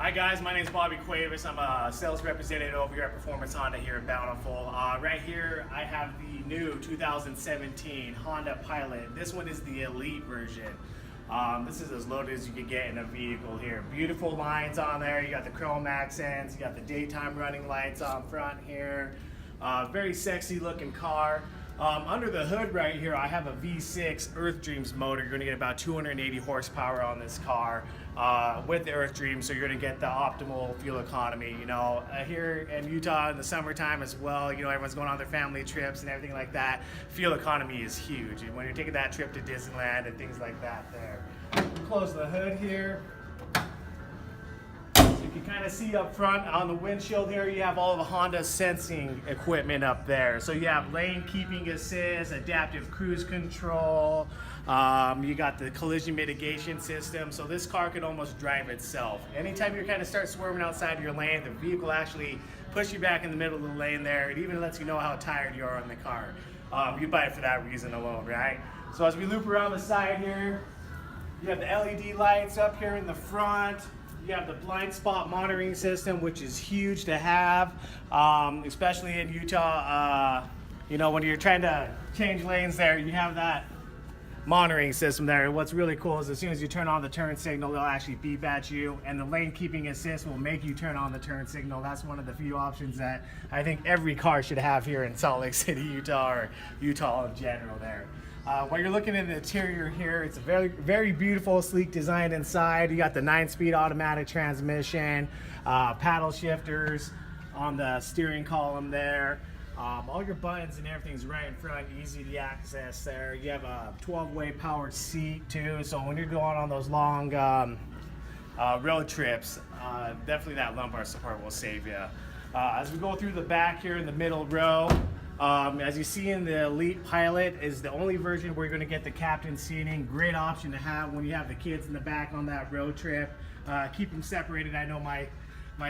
Hi guys, my name is Bobby Cuevas. I'm a sales representative over here at Performance Honda here in Bountiful. Right here I have the new 2017 Honda Pilot. This one is the Elite version. This is as loaded as you can get in a vehicle here. Beautiful lines on there. You got the chrome accents, you got the daytime running lights on front here. Very sexy looking car. Under the hood right here, I have a V6 Earth Dreams motor. You're going to get about 280 horsepower on this car with the Earth Dreams, so you're going to get the optimal fuel economy. You know, here in Utah in the summertime as well, you know, everyone's going on their family trips and everything like that. Fuel economy is huge. And when you're taking that trip to Disneyland and things like that there. Close the hood here. You can kind of see up front on the windshield here, you have all of the Honda sensing equipment up there. So you have lane keeping assist, adaptive cruise control, you got the collision mitigation system. So this car could almost drive itself. Anytime you kind of start swerving outside your lane, the vehicle actually push you back in the middle of the lane there. It even lets you know how tired you are on the car. You buy it for that reason alone, right? So as we loop around the side here, you have the LED lights up here in the front. You have the blind spot monitoring system, which is huge to have, especially in Utah. You know, when you're trying to change lanes there, you have that monitoring system there. What's really cool is as soon as you turn on the turn signal, they'll actually beep at you, and the lane keeping assist will make you turn on the turn signal. That's one of the few options that I think every car should have here in Salt Lake City, Utah, or Utah in general there. While you're looking at the interior here, it's a very, very beautiful, sleek design inside. You got the 9-speed automatic transmission, paddle shifters on the steering column there. All your buttons and everything's right in front, easy to access there. You have a 12-way powered seat too, so when you're going on those long road trips, definitely that lumbar support will save you. As we go through the back here in the middle row, as you see in the Elite Pilot is the only version where you're going to get the captain seating. Great option to have when you have the kids in the back on that road trip. Keep them separated. I know my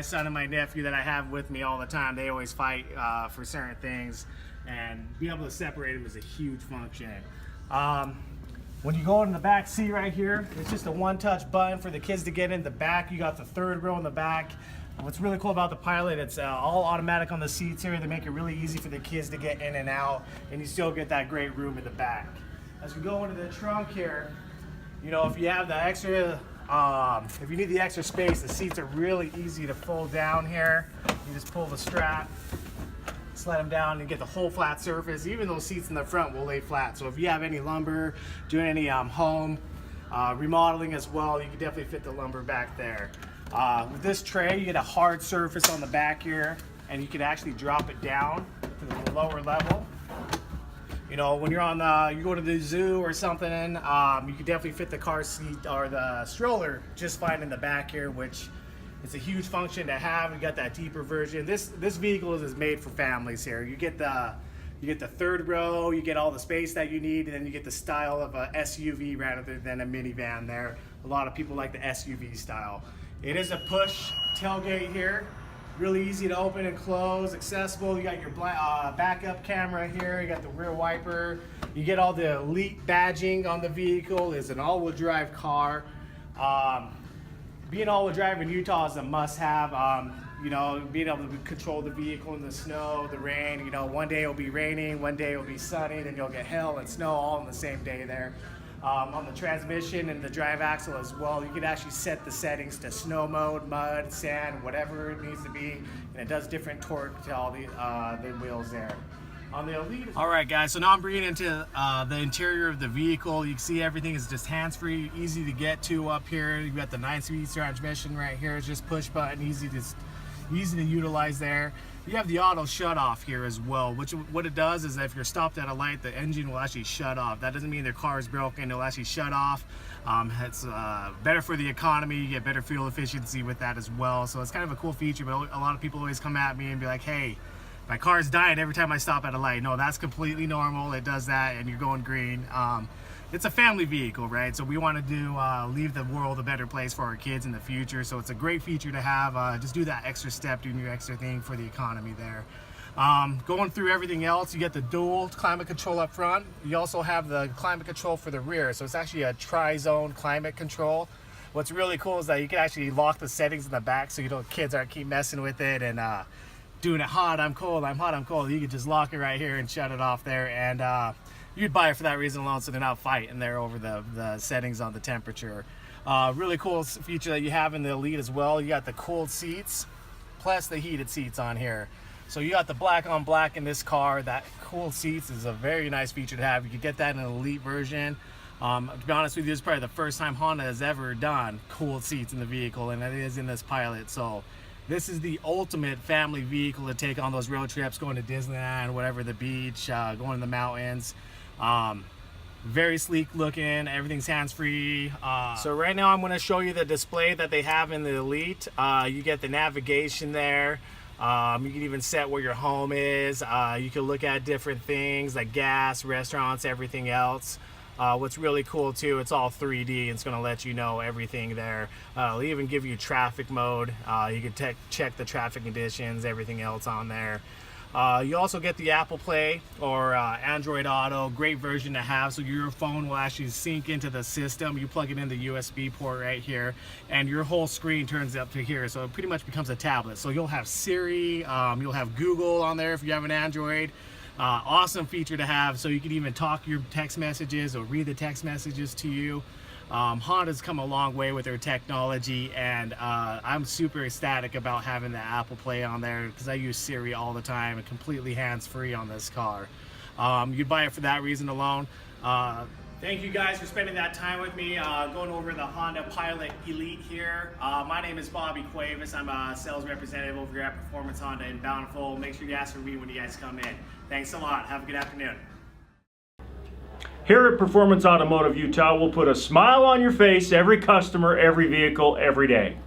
son and my nephew that I have with me all the time, they always fight for certain things, and being able to separate them is a huge function. When you go in the back seat right here, it's just a one-touch button for the kids to get in the back. You got the third row in the back. What's really cool about the Pilot, it's all automatic on the seats here. They make it really easy for the kids to get in and out, and you still get that great room in the back. As we go into the trunk here, you know, if you have the extra, if you need the extra space, the seats are really easy to fold down here. You just pull the strap, slide them down, and get the whole flat surface. Even those seats in the front will lay flat. So if you have any lumber, doing any home remodeling as well, you can definitely fit the lumber back there. With this tray, you get a hard surface on the back here, and you can actually drop it down to the lower level. You know, when you're on you go to the zoo or something, you can definitely fit the car seat or the stroller just fine in the back here, which is a huge function to have. You got that deeper version. This vehicle is made for families here. You get the third row, you get all the space that you need, and then you get the style of a SUV rather than a minivan there. A lot of people like the SUV style. It is a push tailgate here, really easy to open and close, accessible. You got your backup camera here, you got the rear wiper. You get all the Elite badging on the vehicle. It's an all-wheel drive car. Being all-wheel drive in Utah is a must-have. You know, being able to control the vehicle in the snow, the rain. You know, one day it'll be raining, one day it'll be sunny, then you'll get hail and snow all in the same day there. On the transmission and the drive axle as well, you can actually set the settings to snow mode, mud, sand, whatever it needs to be, and it does different torque to all the wheels there. On the Elite. All right, guys, so now I'm bringing into the interior of the vehicle. You can see everything is just hands-free, easy to get to up here. You've got the 9-speed transmission right here. It's just push button, easy to utilize there. You have the auto shut off here as well, which what it does is that if you're stopped at a light, the engine will actually shut off. That doesn't mean their car is broken, it'll actually shut off. It's better for the economy, you get better fuel efficiency with that as well. So it's kind of a cool feature, but a lot of people always come at me and be like, hey, my car's dying every time I stop at a light. No, that's completely normal. It does that and you're going green. It's a family vehicle, right? So we want to leave the world a better place for our kids in the future. So it's a great feature to have. Just do that extra step, doing your extra thing for the economy there. Going through everything else, you get the dual climate control up front. You also have the climate control for the rear. So it's actually a tri-zone climate control. what's really cool is that you can actually lock the settings in the back, so you don't kids aren't keep messing with it and doing it hot, I'm cold, I'm hot, I'm cold. You can just lock it right here and shut it off there, and you'd buy it for that reason alone, so they're not fighting there over the settings on the temperature. Really cool feature that you have in the Elite as well. You got the cooled seats plus the heated seats on here. So you got the black on black in this car. That cooled seats is a very nice feature to have. You can get that in an Elite version. To be honest with you, this is probably the first time Honda has ever done cooled seats in the vehicle, and it is in this Pilot. So this is the ultimate family vehicle to take on those road trips, going to Disneyland, whatever, the beach, going to the mountains. Very sleek looking, everything's hands-free. So right now I'm going to show you the display that they have in the Elite. You get the navigation there. You can even set where your home is. You can look at different things like gas, restaurants, everything else. What's really cool too, it's all 3D. It's going to let you know everything there. It'll even give you traffic mode. You can check the traffic conditions, everything else on there. You also get the Apple Play or Android Auto, great version to have, so your phone will actually sync into the system. You plug it in the USB port right here, and your whole screen turns up to here, so it pretty much becomes a tablet. So you'll have Siri, you'll have Google on there if you have an Android. Awesome feature to have, so you can even talk your text messages or read the text messages to you. Honda's come a long way with their technology, and I'm super ecstatic about having the Apple Play on there because I use Siri all the time and completely hands-free on this car. You'd buy it for that reason alone. Thank you guys for spending that time with me going over the Honda Pilot Elite here. My name is Bobby Cuevas. I'm a sales representative over here at Performance Honda in Bountiful. Make sure you ask for me when you guys come in. Thanks a lot. Have a good afternoon. Here at Performance Automotive Utah, we'll put a smile on your face, every customer, every vehicle, every day.